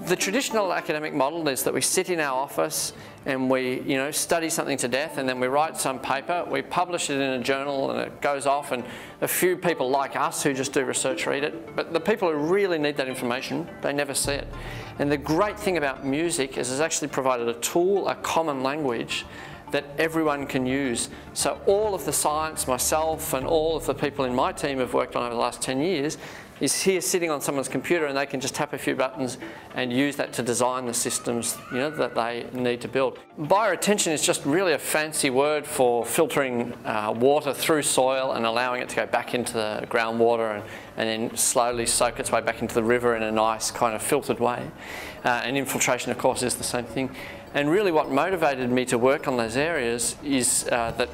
The traditional academic model is that we sit in our office and we study something to death, and then we write some paper, we publish it in a journal, and it goes off, and a few people like us who just do research read it. But the people who really need that information, they never see it. And the great thing about music is it's actually provided a tool, a common language that everyone can use. So all of the science, myself and all of the people in my team have worked on over the last 10 years, is here sitting on someone's computer, and they can just tap a few buttons and use that to design the systems that they need to build. Bioretention is just really a fancy word for filtering water through soil and allowing it to go back into the groundwater and then slowly soak its way back into the river in a nice kind of filtered way. And infiltration, of course, is the same thing. And really what motivated me to work on those areas is that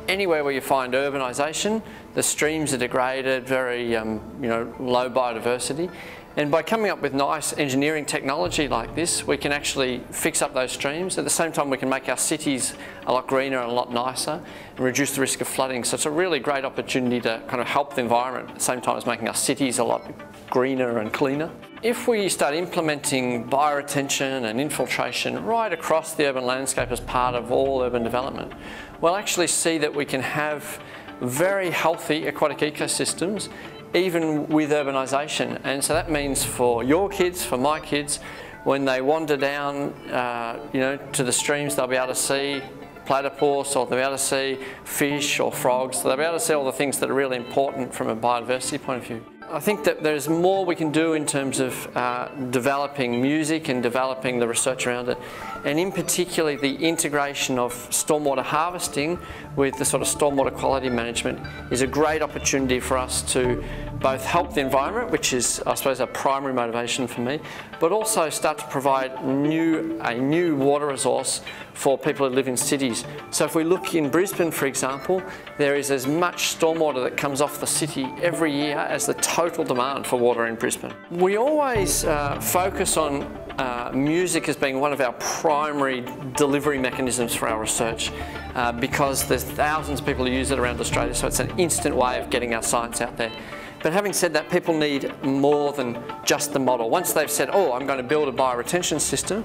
anywhere where you find urbanisation, the streams are degraded, very low biodiversity. And by coming up with nice engineering technology like this, we can actually fix up those streams. At the same time, we can make our cities a lot greener and a lot nicer and reduce the risk of flooding. So it's a really great opportunity to kind of help the environment at the same time as making our cities a lot greener and cleaner. If we start implementing bioretention and infiltration right across the urban landscape as part of all urban development, we'll actually see that we can have very healthy aquatic ecosystems even with urbanisation. And so that means for your kids, for my kids, when they wander down to the streams, they'll be able to see platypus, or they'll be able to see fish or frogs. So they'll be able to see all the things that are really important from a biodiversity point of view. I think that there's more we can do in terms of developing music and developing the research around it, and in particular the integration of stormwater harvesting with the sort of stormwater quality management is a great opportunity for us to both help the environment, which is I suppose a primary motivation for me, but also start to provide a new water resource for people who live in cities. So if we look in Brisbane, for example, there is as much stormwater that comes off the city every year as the total demand for water in Brisbane. We always focus on music as being one of our primary delivery mechanisms for our research because there's thousands of people who use it around Australia, so it's an instant way of getting our science out there. But having said that, people need more than just the model. Once they've said, oh, I'm going to build a bioretention system,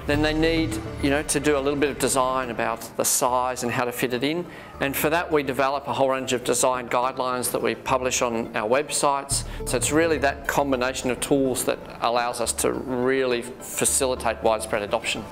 then they need to do a little bit of design about the size and how to fit it in. And for that we develop a whole range of design guidelines that we publish on our websites. So it's really that combination of tools that allows us to really facilitate widespread adoption.